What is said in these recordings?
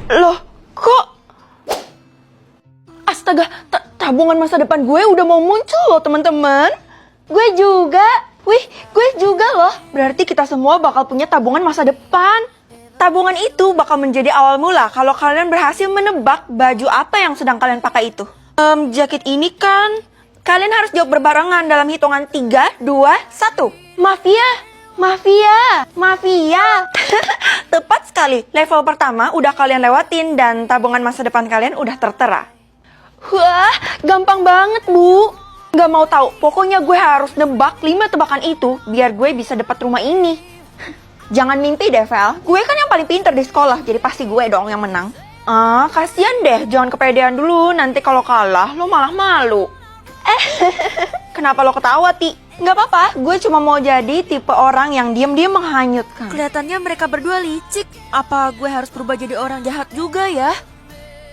Loh, kok? Astaga, tabungan masa depan gue udah mau muncul loh teman-teman. Gue juga. Wih, gue juga loh. Berarti kita semua bakal punya tabungan masa depan. Tabungan itu bakal menjadi awal mula kalau kalian berhasil menebak baju apa yang sedang kalian pakai itu. Jaket ini kan. Kalian harus jawab berbarengan dalam hitungan 3, 2, 1. Mafia. Tepat sekali. Level pertama udah kalian lewatin dan tabungan masa depan kalian udah tertera. Wah, gampang banget, Bu. Gak mau tahu, pokoknya gue harus nebak 5 tebakan itu biar gue bisa dapat rumah ini. Jangan mimpi deh, Vel. Gue kan yang paling pinter di sekolah, jadi pasti gue dong yang menang. Kasian deh, jangan kepedean dulu. Nanti kalau kalah, lo malah malu. Kenapa lo ketawa, Ti? Gak apa-apa, gue cuma mau jadi tipe orang yang diam-diam menghanyutkan. Kelihatannya mereka berdua licik. Apa gue harus berubah jadi orang jahat juga ya?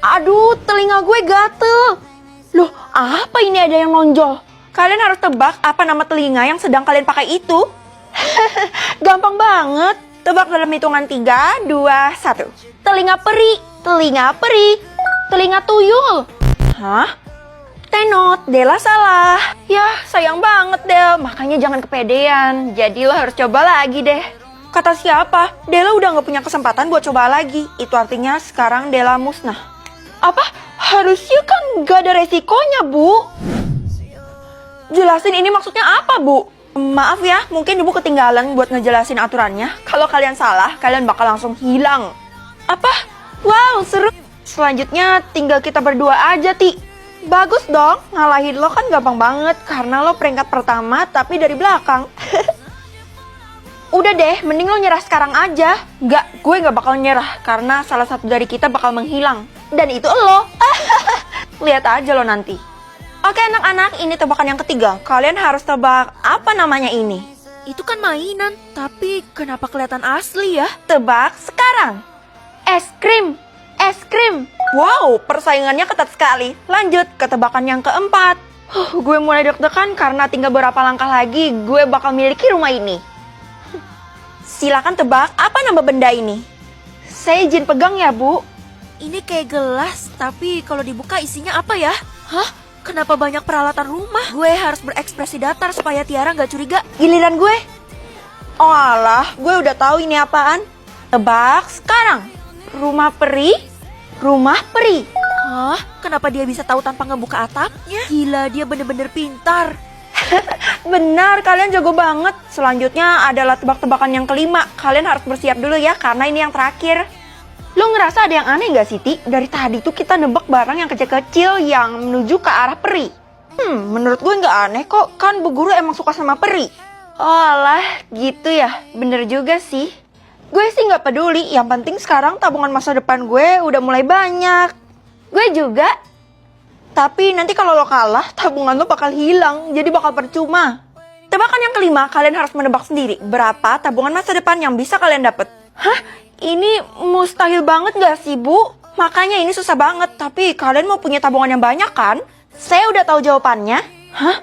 Aduh, telinga gue gatel. Loh, apa ini ada yang nonjol? Kalian harus tebak apa nama telinga yang sedang kalian pakai itu. Gampang banget. Tebak dalam hitungan 3, 2, 1. Telinga peri. Telinga tuyul. Hah? Tenot, Dela salah. Ya, sayang banget Del. Makanya jangan kepedean. Jadi lo harus coba lagi deh. Kata siapa? Dela udah gak punya kesempatan buat coba lagi. Itu artinya sekarang Dela musnah. Apa? Harusnya kan gak ada resikonya, Bu. Jelasin ini maksudnya apa, Bu? Maaf ya, mungkin Ibu ketinggalan buat ngejelasin aturannya. Kalau kalian salah, kalian bakal langsung hilang. Apa? Wow, seru. Selanjutnya tinggal kita berdua aja, Ti. Bagus dong, ngalahin lo kan gampang banget karena lo peringkat pertama tapi dari belakang. Udah deh, mending lo nyerah sekarang aja. Gue gak bakal nyerah karena salah satu dari kita bakal menghilang. Dan itu lo. Lihat aja lo nanti. Oke anak-anak, ini tebakan yang ketiga. Kalian harus tebak apa namanya ini. Itu kan mainan, tapi kenapa kelihatan asli ya? Tebak sekarang. Es krim. Wow, persaingannya ketat sekali. Lanjut ke tebakan yang keempat. Gue mulai deg-degan karena tinggal beberapa langkah lagi gue bakal miliki rumah ini. Silakan tebak apa nama benda ini. Saya izin pegang ya, Bu. Ini kayak gelas, tapi kalau dibuka isinya apa ya? Hah? Kenapa banyak peralatan rumah? Gue harus berekspresi datar supaya Tiara nggak curiga. Giliran gue. Oh alah, gue udah tahu ini apaan. Tebak sekarang. Rumah peri. Hah? Kenapa dia bisa tahu tanpa ngebuka atapnya? Gila, dia bener-bener pintar. Benar, kalian jago banget. Selanjutnya adalah tebak-tebakan yang kelima. Kalian harus bersiap dulu ya, karena ini yang terakhir. Lo ngerasa ada yang aneh gak sih, Ti? Dari tadi tuh kita nebak barang yang kecil-kecil yang menuju ke arah peri. Menurut gue gak aneh kok. Kan Bu Guru emang suka sama peri. Oh alah, gitu ya. Bener juga sih. Gue sih gak peduli. Yang penting sekarang tabungan masa depan gue udah mulai banyak. Gue juga. Tapi nanti kalau lo kalah, tabungan lo bakal hilang. Jadi bakal percuma. Tebakan yang kelima, kalian harus menebak sendiri. Berapa tabungan masa depan yang bisa kalian dapet. Hah? Ini mustahil banget gak sih, Bu? Makanya ini susah banget. Tapi kalian mau punya tabungan yang banyak kan? Saya udah tahu jawabannya. Hah?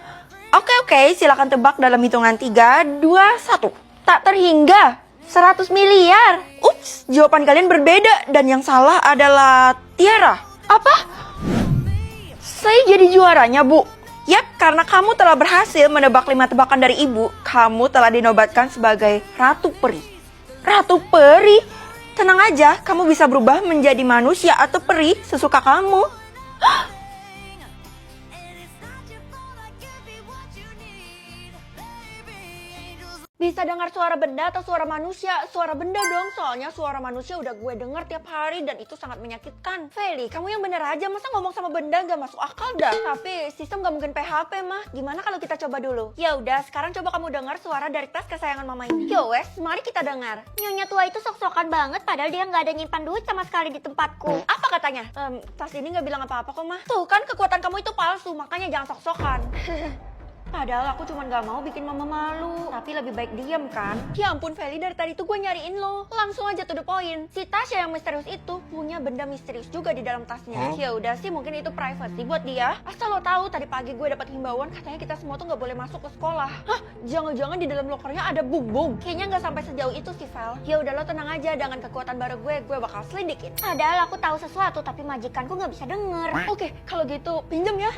Oke, silakan tebak dalam hitungan 3, 2, 1. Tak terhingga. 100 miliar. Ups, jawaban kalian berbeda. Dan yang salah adalah Tiara. Apa? Saya jadi juaranya, Bu. Yap, karena kamu telah berhasil menebak 5 tebakan dari Ibu, kamu telah dinobatkan sebagai Ratu Peri. Ratu Peri? Tenang aja, kamu bisa berubah menjadi manusia atau peri sesuka kamu. Bisa dengar suara benda atau suara manusia? Suara benda dong, soalnya suara manusia udah gue denger tiap hari dan itu sangat menyakitkan. Feli, kamu yang bener aja, masa ngomong sama benda gak masuk akal dah? Tapi sistem gak mungkin PHP mah. Gimana kalau kita coba dulu? Ya udah, sekarang coba kamu dengar suara dari tas kesayangan mama ini. Yo wes, mari kita dengar. Nyonya tua itu sok-sokan banget padahal dia nggak ada nyimpan duit sama sekali di tempatku. Apa katanya? Tas ini gak bilang apa-apa kok mah. Tuh kan kekuatan kamu itu palsu, makanya jangan sok-sokan. Padahal aku cuma gak mau bikin mama malu. Tapi lebih baik diem kan? Ya ampun Feli, dari tadi tuh gue nyariin lo. Langsung aja to the point. Si Tasya yang misterius itu punya benda misterius juga di dalam tasnya. Ya udah sih, mungkin itu privacy buat dia. Asal lo tahu, tadi pagi gue dapat himbauan katanya kita semua tuh gak boleh masuk ke sekolah. Hah? Jangan-jangan di dalam lokernya ada bung-bung? Kayaknya gak sampai sejauh itu sih Vel. Ya udah lo tenang aja, dengan kekuatan baru gue bakal selidikin. Padahal aku tahu sesuatu tapi majikanku nggak bisa denger. Oke, kalau gitu pinjem ya.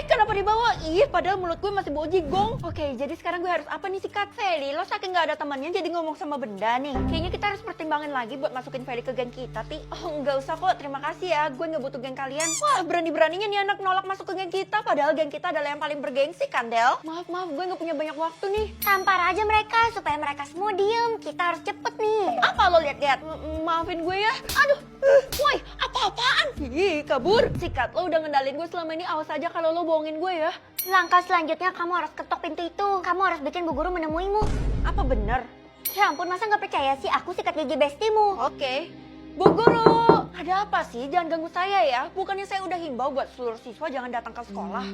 Kenapa dibawa? Ih, padahal mulut gue masih bau jigong. Oke, jadi sekarang gue harus apa nih sikat Feli? Lo saking gak ada temannya jadi ngomong sama benda nih. Kayaknya kita harus pertimbangin lagi buat masukin Feli ke geng kita, Ti. Oh, nggak usah kok. Terima kasih ya. Gue nggak butuh geng kalian. Wah, berani-beraninya nih anak nolak masuk ke geng kita. Padahal geng kita adalah yang paling bergengsi kan, Del? Maaf, gue nggak punya banyak waktu nih. Tampar aja mereka supaya mereka semua diem. Kita harus cepet nih. Apa lo lihat-lihat? Maafin gue ya. Aduh. Woi, apa-apaan? Ih, kabur. Sikat, lo udah ngendalin gue selama ini. Awas aja kalau lo bohongin gue ya. Langkah selanjutnya kamu harus ketok pintu itu. Kamu harus bikin Bu Guru menemuimu. Apa bener? Ya ampun, masa nggak percaya sih aku sikat gigi bestimu? Oke. Bu Guru, ada apa sih? Jangan ganggu saya ya. Bukannya saya udah himbau buat seluruh siswa jangan datang ke sekolah.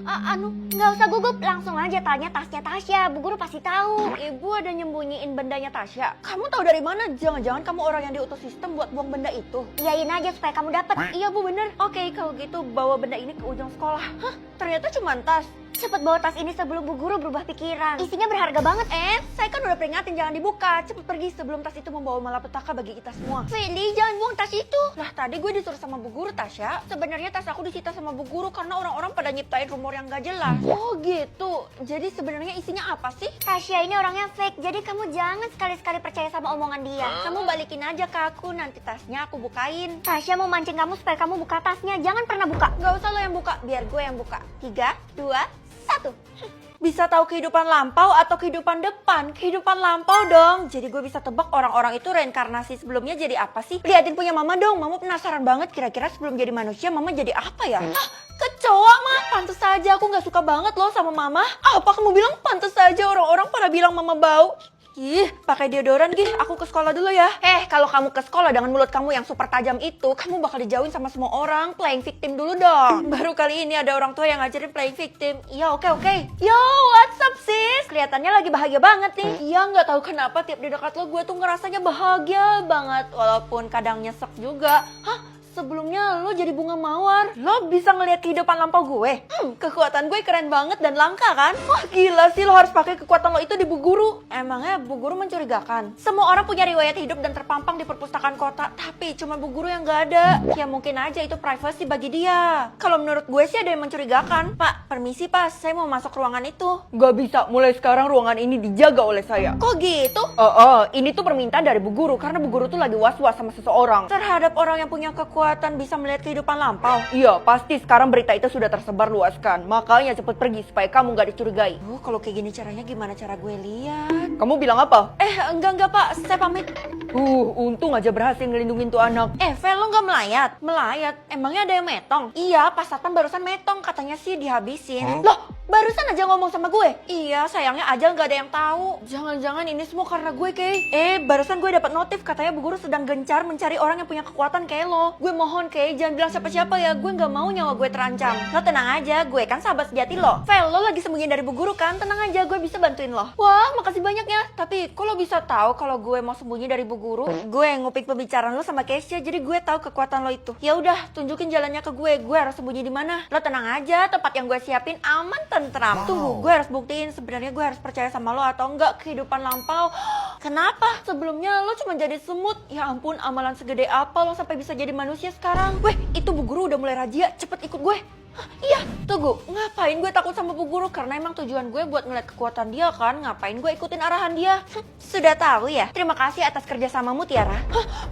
Nggak usah gugup, langsung aja tanya tasnya Tasya. Bu Guru pasti tahu. Ibu ada nyembunyiin bendanya Tasya. Kamu tahu dari mana? Jangan-jangan kamu orang yang diutus sistem buat buang benda itu. Iyain aja supaya kamu dapat. Iya Bu, bener. Oke, kalau gitu bawa benda ini ke ujung sekolah. Hah? Ternyata cuma tas. Cepet bawa tas ini sebelum Bu Guru berubah pikiran. Isinya berharga banget. Saya kan udah peringatin jangan dibuka. Cepet pergi sebelum tas itu membawa malapetaka bagi kita semua. Feli, jangan buang tas itu. Lah tadi gue disuruh sama Bu Guru, Tasya. Sebenarnya tas aku disita sama Bu Guru karena orang-orang pada nyiptain rumor yang gak jelas. Oh gitu. Jadi sebenarnya isinya apa sih? Tasya ini orangnya fake, jadi kamu jangan sekali-sekali percaya sama omongan dia. Kamu balikin aja ke aku, nanti tasnya aku bukain. Tasya mau mancing kamu supaya kamu buka tasnya, jangan pernah buka. Gak usah lo yang buka, biar gue yang buka. 3, 2, 1. Bisa tahu kehidupan lampau atau kehidupan depan? Kehidupan lampau dong. Jadi gue bisa tebak orang-orang itu reinkarnasi sebelumnya jadi apa sih? Liatin punya mama dong. Mama penasaran banget kira-kira sebelum jadi manusia mama jadi apa ya? Hah? Kecoa mah? Pantes saja aku gak suka banget loh sama mama. Apa kamu bilang pantes saja orang-orang pada bilang mama bau? Ih, pakai deodoran gih. Aku ke sekolah dulu ya. Kalau kamu ke sekolah dengan mulut kamu yang super tajam itu, kamu bakal dijauhin sama semua orang. Playing victim dulu dong. Baru kali ini ada orang tua yang ngajarin playing victim. Iya, oke. Yo, what's up sis? Kelihatannya lagi bahagia banget nih. Iya, nggak tahu kenapa tiap di dekat lo gue tuh ngerasanya bahagia banget. Walaupun kadang nyesek juga. Hah? Sebelumnya lo jadi bunga mawar. Lo bisa ngelihat kehidupan lampau gue. Kekuatan gue keren banget dan langka kan? Wah gila sih, lo harus pakai kekuatan lo itu di Bu Guru. Emangnya Bu Guru mencurigakan? Semua orang punya riwayat hidup dan terpampang di perpustakaan kota. Tapi cuma Bu Guru yang gak ada. Ya mungkin aja itu privasi bagi dia. Kalau menurut gue sih ada yang mencurigakan. Pak, permisi pas, saya mau masuk ruangan itu. Gak bisa, mulai sekarang ruangan ini dijaga oleh saya. Kok gitu? Ini tuh permintaan dari Bu Guru. Karena Bu Guru tuh lagi was-was sama seseorang. Terhadap orang yang punya kekuatan bisa melihat kehidupan lampau. Iya, pasti sekarang berita itu sudah tersebar luaskan. Makanya cepet pergi supaya kamu gak dicurigai. Kalau kayak gini caranya gimana cara gue lihat? Kamu bilang apa? Enggak Pak, saya pamit. Untung aja berhasil ngelindungin tuh anak. Vel, lo gak melayat? Melayat? Emangnya ada yang metong? Iya, pas satpam barusan metong. Katanya sih dihabisin. Loh, barusan aja ngomong sama gue. Iya, sayangnya aja gak ada yang tahu. Jangan-jangan ini semua karena gue, Kay. Barusan gue dapat notif katanya Bu Guru sedang gencar mencari orang yang punya kekuatan kayak lo. Gue mohon, Kay, jangan bilang siapa-siapa ya. Gue gak mau nyawa gue terancam. Lo tenang aja, gue kan sahabat sejati lo. Vel, lo lagi sembunyi dari Bu Guru kan? Tenang aja, gue bisa bantuin lo. Wah, makasih banyak ya. Tapi kok lo bisa tahu kalau gue mau sembunyi dari Bu Guru? Gue yang ngupik pembicaraan lo sama Kesha, jadi gue tahu kekuatan lo itu. Ya udah, tunjukin jalannya ke gue. Gue harus sembunyi di mana? Lo tenang aja, tempat yang gue siapin aman tentram. Tunggu, gue harus buktiin sebenarnya gue harus percaya sama lo atau enggak kehidupan lampau. Kenapa? Sebelumnya lo cuma jadi semut. Ya ampun, amalan segede apa lo sampai bisa jadi manusia sekarang? Weh, itu Bu Guru udah mulai razia. Cepet ikut gue. Iya, tunggu. Ngapain gue takut sama Bu Guru? Karena emang tujuan gue buat ngeliat kekuatan dia kan. Ngapain gue ikutin arahan dia? Sudah tahu ya? Terima kasih atas kerjasamamu, Tiara.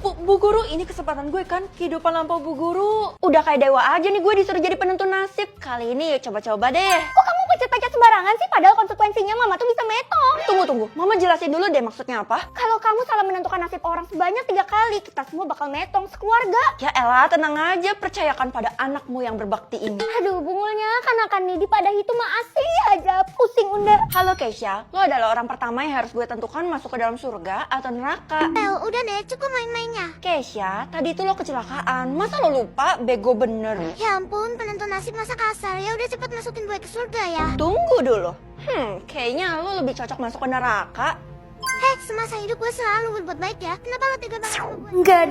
Bu Guru, ini kesempatan gue kan. Kehidupan lampau Bu Guru. Udah kayak dewa aja nih gue disuruh jadi penentu nasib. Kali ini coba-coba deh. Kok kamu pencet-pencet sembarangan sih? Padahal konsekuensinya mama tuh bisa metong. Tunggu. Mama jelasin dulu deh maksudnya apa. Kalau kamu salah menentukan nasib orang sebanyak 3 kali, kita semua bakal metong sekeluarga. Ya elah, tenang aja. Percayakan pada anakmu yang berbakti ini. Aduh, bungulnya kanakan Nidi pada itu mah asih aja, pusing unda. Halo Kesha, lo adalah orang pertama yang harus gue tentukan masuk ke dalam surga atau neraka. Udah deh, cukup main-mainnya. Kesha, tadi itu lo kecelakaan. Masa lo lupa? Bego bener. Ya ampun, penentu nasib masa kasar. Ya udah cepet masukin gue ke surga ya. Tunggu dulu. Kayaknya lo lebih cocok masuk ke neraka. Hei, semasa hidup gue selalu berbuat baik ya. Kenapa gak tega banget sama gue? Nggak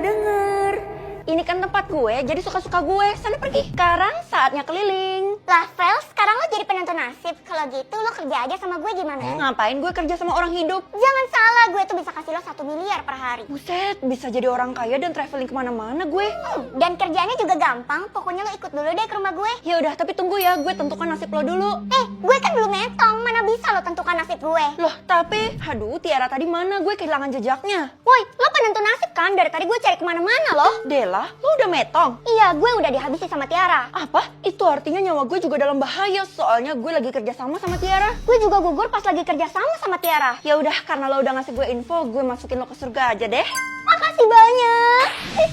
denger. Ini kan tempat gue, jadi suka-suka gue. Sana pergi. Sekarang saatnya keliling. Lah, Vel, sekarang lo jadi penentu nasib. Kalau gitu lo kerja aja sama gue gimana? Ngapain gue kerja sama orang hidup? Jangan salah, gue tuh bisa kasih lo 1 miliar per hari. Buset, bisa jadi orang kaya dan traveling kemana-mana gue. Dan kerjanya juga gampang. Pokoknya lo ikut dulu deh ke rumah gue. Ya udah, tapi tunggu ya, gue tentukan nasib lo dulu. Gue kan belum metong. Mana bisa lo tentukan nasib gue? Loh, tapi, aduh, Tiara tadi mana? Gue kehilangan jejaknya. Woi, lo penentu nasib kan? Dari tadi gue cari kemana-mana loh. Dela, lo udah metong? Iya, gue udah dihabisi sama Tiara. Apa? Itu artinya nyawa gue juga dalam bahaya, soalnya gue lagi kerja sama Tiara. Gue juga gugur pas lagi kerja sama Tiara. Ya udah, karena lo udah ngasih gue info, gue masukin lo ke surga aja deh. Makasih banyak.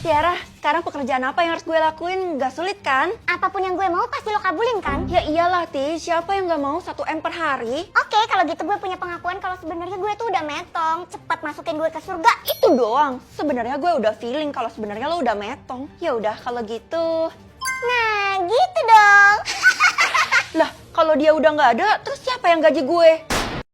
Tiara, sekarang pekerjaan apa yang harus gue lakuin? Gak sulit kan? Apapun yang gue mau pasti lo kabulin kan? Ya iyalah, Ti. Siapa yang gak mau 1 M per hari? Oke, kalau gitu gue punya pengakuan kalau sebenarnya gue tuh udah metong. Cepat masukin gue ke surga. Itu doang. Sebenarnya gue udah feeling kalau sebenarnya lo udah metong. Ya udah, kalau gitu. Nah, gitu dong. Lah, kalau dia udah nggak ada, terus siapa yang gaji gue?